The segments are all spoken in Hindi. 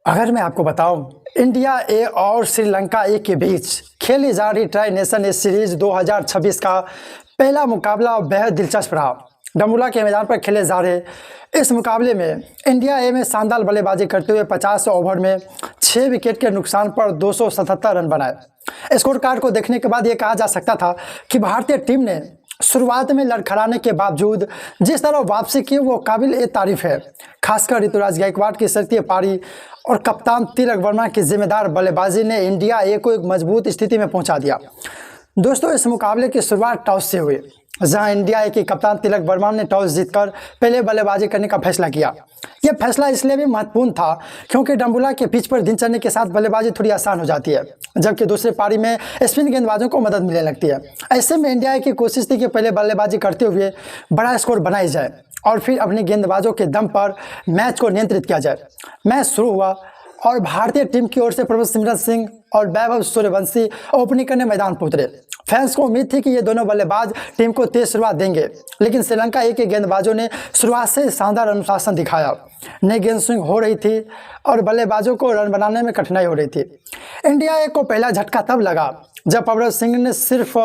अगर मैं आपको बताऊं, इंडिया ए और श्रीलंका ए के बीच खेली जा रही ट्राई नेशन ए सीरीज 2026 का पहला मुकाबला बेहद दिलचस्प रहा। डम्बुला के मैदान पर खेले जा रहे इस मुकाबले में इंडिया ए में शानदार बल्लेबाजी करते हुए 50 ओवर में 6 विकेट के नुकसान पर 277 रन बनाए। स्कोर कार्ड को देखने के बाद ये कहा जा सकता था कि भारतीय टीम ने शुरुआत में लड़खड़ाने के बावजूद जिस तरह वापसी की वो काबिल ए तारीफ है। खासकर ऋतुराज गायकवाड़ की शतकीय पारी और कप्तान तिलक वर्मा की जिम्मेदार बल्लेबाजी ने इंडिया ए को एक मजबूत स्थिति में पहुंचा दिया। दोस्तों, इस मुकाबले की शुरुआत टॉस से हुई, जहां इंडिया ए के कप्तान तिलक वर्मा ने टॉस जीतकर पहले बल्लेबाजी करने का फैसला किया। यह फैसला इसलिए भी महत्वपूर्ण था क्योंकि डम्बुला के पिच पर दिन चढ़ने के साथ बल्लेबाजी थोड़ी आसान हो जाती है, जबकि दूसरी पारी में स्पिन गेंदबाजों को मदद मिलने लगती है। ऐसे में इंडिया ए की कोशिश थी कि पहले बल्लेबाजी करते हुए बड़ा स्कोर बनाई जाए और फिर अपने गेंदबाजों के दम पर मैच को नियंत्रित किया जाए। मैच शुरू हुआ और भारतीय टीम की ओर से प्रभसिमरन सिंह और वैभव सूर्यवंशी ओपनिंग करने मैदान पर उतरे। फैंस को उम्मीद थी कि ये दोनों बल्लेबाज टीम को तेज शुरुआत देंगे, लेकिन श्रीलंका ए के गेंदबाजों ने शुरुआत से शानदार अनुशासन दिखाया। नई गेंद स्विंग हो रही थी और बल्लेबाजों को रन बनाने में कठिनाई हो रही थी। इंडिया ए को पहला झटका तब लगा जब प्रभसिमरन सिंह ने सिर्फ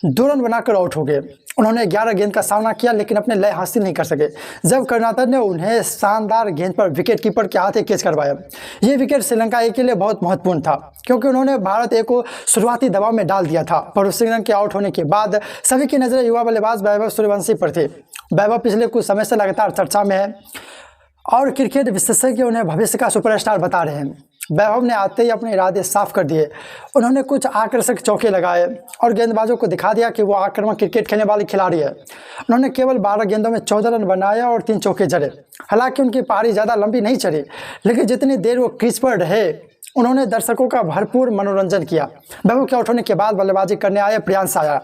2 रन बनाकर आउट हो गए। उन्होंने 11 गेंद का सामना किया लेकिन अपने लय हासिल नहीं कर सके, जब कर्नाटक ने उन्हें शानदार गेंद पर विकेट कीपर के हाथ कैच करवाया। ये विकेट श्रीलंका ए के लिए बहुत महत्वपूर्ण था क्योंकि उन्होंने भारत ए को शुरुआती दबाव में डाल दिया था। प्रभसिमरन के आउट होने के बाद सभी की नजरें युवा बल्लेबाज वैभव सूर्यवंशी पर थी। वैभव पिछले कुछ समय से लगातार चर्चा में है और क्रिकेट विशेषज्ञ उन्हें भविष्य का सुपरस्टार बता रहे हैं। वैभव ने आते ही अपने इरादे साफ कर दिए। उन्होंने कुछ आकर्षक चौके लगाए और गेंदबाजों को दिखा दिया कि वो आक्रामक क्रिकेट खेलने वाले खिलाड़ी है। उन्होंने केवल 12 गेंदों में 14 रन बनाए और 3 चौके जड़े। हालांकि उनकी पारी ज़्यादा लंबी नहीं चली, लेकिन जितनी देर वो क्रीज पर रहे उन्होंने दर्शकों का भरपूर मनोरंजन किया। वैभव के आउट होने के बाद बल्लेबाजी करने आए प्रियांश आया।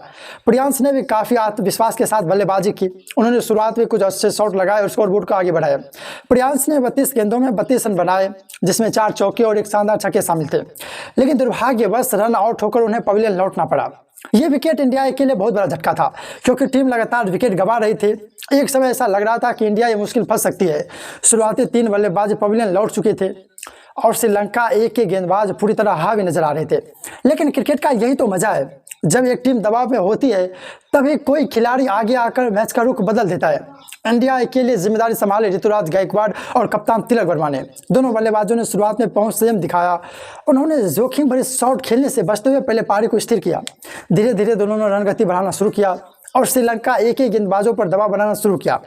प्रियांश ने भी काफ़ी आत्मविश्वास के साथ बल्लेबाजी की। उन्होंने शुरुआत में कुछ अच्छे शॉट लगाए और स्कोरबोर्ड को आगे बढ़ाया। प्रियांश ने 32 गेंदों में 32 रन बनाए, जिसमें 4 चौके और 1 शानदार छक्के शामिल थे, लेकिन दुर्भाग्यवश रन आउट होकर उन्हें पवेलियन लौटना पड़ा। ये विकेट इंडिया के लिए बहुत बड़ा झटका था क्योंकि टीम लगातार विकेट गंवा रही थी। एक समय ऐसा लग रहा था कि इंडिया ये मुश्किल फंस सकती है। शुरुआती 3 बल्लेबाज पवेलियन लौट चुके थे और श्रीलंका ए के गेंदबाज पूरी तरह हावी नजर आ रहे थे। लेकिन क्रिकेट का यही तो मजा है, जब एक टीम दबाव में होती है तभी कोई खिलाड़ी आगे आकर मैच का रुख बदल देता है। इंडिया ए के लिए जिम्मेदारी संभाले ऋतुराज गायकवाड़ और कप्तान तिलक वर्मा ने। दोनों बल्लेबाजों ने शुरुआत में पहुंच संयम दिखाया। उन्होंने जोखिम भरे शॉट खेलने से बचते हुए पहले पारी को स्थिर किया। धीरे धीरे दोनों ने रन गति बढ़ाना शुरू किया और श्रीलंका ए के गेंदबाजों पर दबाव बनाना शुरू किया।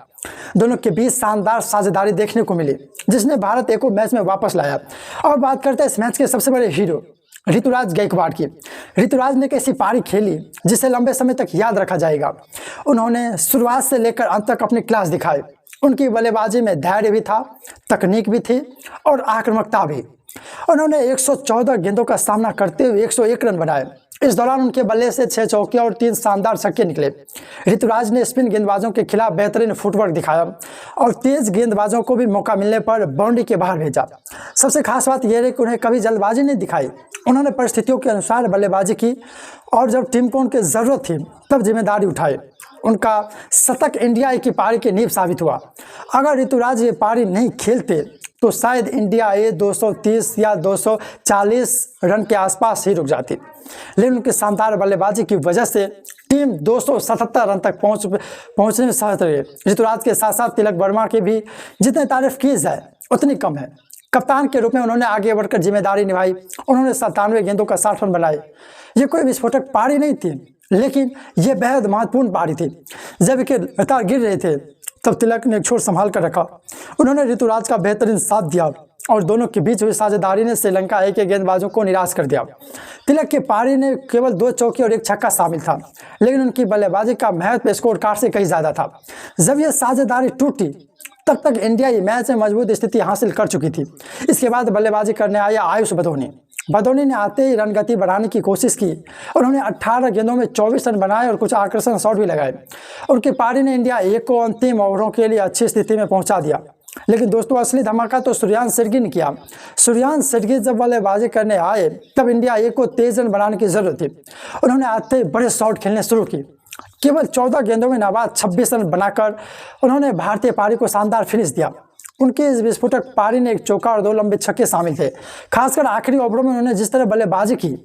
दोनों के बीच शानदार साझेदारी देखने को मिली, जिसने भारत ए को मैच में वापस लाया। और बात करते हैं इस मैच के सबसे बड़े हीरो ऋतुराज गायकवाड़ की। ऋतुराज ने एक ऐसी पारी खेली जिसे लंबे समय तक याद रखा जाएगा। उन्होंने शुरुआत से लेकर अंत तक अपनी क्लास दिखाई। उनकी बल्लेबाजी में धैर्य भी था, तकनीक भी थी और आक्रामकता भी। उन्होंने 114 गेंदों का सामना करते हुए 101 रन बनाए। इस दौरान उनके बल्ले से 6 चौके और 3 शानदार छक्के निकले। ऋतुराज ने स्पिन गेंदबाजों के खिलाफ बेहतरीन फुटवर्क दिखाया और तेज गेंदबाजों को भी मौका मिलने पर बाउंड्री के बाहर भेजा। सबसे खास बात यह है कि उन्हें कभी जल्दबाजी नहीं दिखाई। उन्होंने परिस्थितियों के अनुसार बल्लेबाजी की और जब टीम को उनकी ज़रूरत थी तब जिम्मेदारी उठाई। उनका शतक इंडिया की पारी की नींव साबित हुआ। अगर ऋतुराज ये पारी नहीं खेलते तो शायद इंडिया ए 230 या 240 रन के आसपास ही रुक जाती, लेकिन उनकी शानदार बल्लेबाजी की वजह से टीम 277 रन तक पहुंचने में सफल रही। ऋतुराज के साथ साथ तिलक वर्मा की भी जितनी तारीफ की जाए उतनी कम है। कप्तान के रूप में उन्होंने आगे बढ़कर जिम्मेदारी निभाई। उन्होंने 97 गेंदों का 60 रन बनाए। ये कोई विस्फोटक पारी नहीं थी, लेकिन यह बेहद महत्वपूर्ण पारी थी। जब विकेट लगातार गिर रहे थे तब तिलक ने एक छोर संभाल कर रखा। उन्होंने ऋतुराज का बेहतरीन साथ दिया और दोनों के बीच हुई साझेदारी ने श्रीलंका ए के गेंदबाजों को निराश कर दिया। तिलक की पारी ने केवल 2 चौके और 1 छक्का शामिल था, लेकिन उनकी बल्लेबाजी का महत्व स्कोर कार्ड से कहीं ज़्यादा था। जब यह साझेदारी टूटी तब तक इंडिया ये मैच में मजबूत स्थिति हासिल कर चुकी थी। इसके बाद बल्लेबाजी करने आया आयुष बदौनी ने आते ही रन गति बढ़ाने की कोशिश की। उन्होंने 18 गेंदों में 24 रन बनाए और कुछ आकर्षण शॉट भी लगाए। उनकी पारी ने इंडिया ए को अंतिम ओवरों के लिए अच्छी स्थिति में पहुंचा दिया। लेकिन दोस्तों, असली धमाका तो सूर्यांश शेरगिल ने किया। सूर्यांश शेरगिल जब बल्लेबाजी करने आए तब इंडिया ए को तेज रन बनाने की जरूरत थी। उन्होंने आते ही बड़े शॉट खेलने शुरू की। केवल 14 गेंदों में नाबाद 26 रन बनाकर उन्होंने भारतीय पारी को शानदार फिनिश दिया। उनके इस विस्फोटक पारी ने एक चौका और 2 लंबे छक्के शामिल थे। खासकर आखिरी ओवरों में उन्होंने जिस तरह बल्लेबाजी की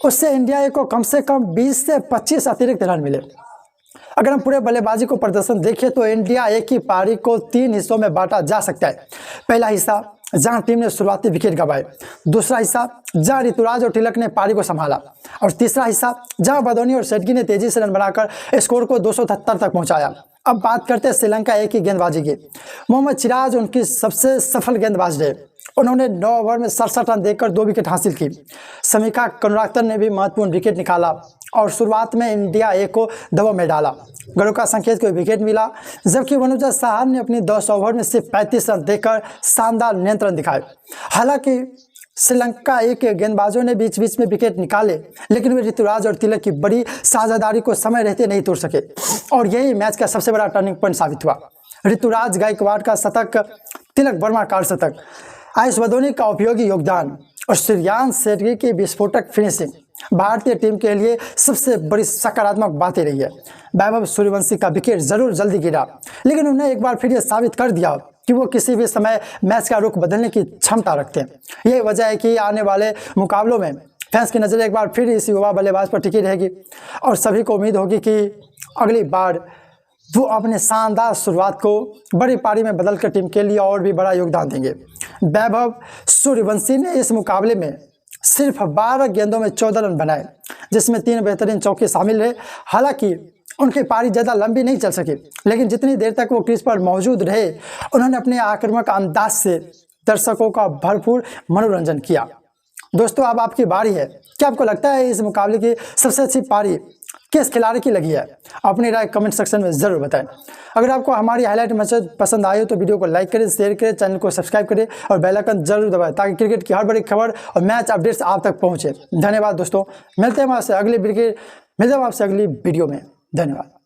उससे इंडिया ए को कम से कम 20 से 25 अतिरिक्त रन मिले। अगर हम पूरे बल्लेबाजी को प्रदर्शन देखें तो इंडिया ए की पारी को 3 हिस्सों में बांटा जा सकता है। पहला हिस्सा जहां टीम ने शुरुआती विकेट गंवाए, दूसरा हिस्सा जहां ऋतुराज और तिलक ने पारी को संभाला, और तीसरा हिस्सा जहां बदौनी और शेट्टी ने तेजी से रन बनाकर स्कोर को 273 तक पहुंचाया। अब बात करते हैं श्रीलंका ए की गेंदबाजी की। मोहम्मद सिराज उनकी सबसे सफल गेंदबाज रहे। उन्होंने 9 ओवर में 67 रन देकर 2 विकेट हासिल की। समीका करुणारत्न ने भी महत्वपूर्ण विकेट निकाला और शुरुआत में इंडिया ए को दबाव में डाला। गढ़ुका संकेत को विकेट मिला, जबकि वनुजा साहा ने अपनी 10 ओवर में सिर्फ 35 रन देकर शानदार नियंत्रण दिखाए। हालांकि श्रीलंका ए के गेंदबाजों ने बीच बीच में विकेट निकाले, लेकिन वे ऋतुराज और तिलक की बड़ी साझेदारी को समय रहते नहीं तोड़ सके, और यही मैच का सबसे बड़ा टर्निंग पॉइंट साबित हुआ। ऋतुराज गायकवाड़ का शतक, तिलक वर्मा का शतक, आयुष बदौनी का उपयोगी योगदान और श्रेयांश शेट्टी की विस्फोटक फिनिशिंग भारतीय टीम के लिए सबसे बड़ी सकारात्मक बात रही है। वैभव सूर्यवंशी का विकेट जरूर जल्दी गिरा, लेकिन उन्हें एक बार फिर यह साबित कर दिया कि वो किसी भी समय मैच का रुख बदलने की क्षमता रखते हैं। यही वजह है कि आने वाले मुकाबलों में फैंस की नज़र एक बार फिर इस युवा बल्लेबाज पर टिकी रहेगी, और सभी को उम्मीद होगी कि अगली बार वो अपने शानदार शुरुआत को बड़ी पारी में बदलकर टीम के लिए और भी बड़ा योगदान देंगे। वैभव सूर्यवंशी ने इस मुकाबले में सिर्फ 12 गेंदों में 14 रन बनाए, जिसमें 3 बेहतरीन चौके शामिल रहे। हालांकि उनकी पारी ज़्यादा लंबी नहीं चल सकी, लेकिन जितनी देर तक वो क्रीज पर मौजूद रहे उन्होंने अपने आक्रामक अंदाज से दर्शकों का भरपूर मनोरंजन किया। दोस्तों, अब आपकी बारी है। क्या आपको लगता है इस मुकाबले की सबसे अच्छी पारी किस खिलाड़ी की लगी है? अपनी राय कमेंट सेक्शन में ज़रूर बताएं। अगर आपको हमारी हाईलाइट मैचेज पसंद आए हो तो वीडियो को लाइक करें, शेयर करें, चैनल को सब्सक्राइब करें और बेल आइकन जरूर दबाएं, ताकि क्रिकेट की हर बड़ी खबर और मैच अपडेट्स आप तक पहुंचे। धन्यवाद दोस्तों, मिलते हैं आपसे अगली वीडियो में। धन्यवाद।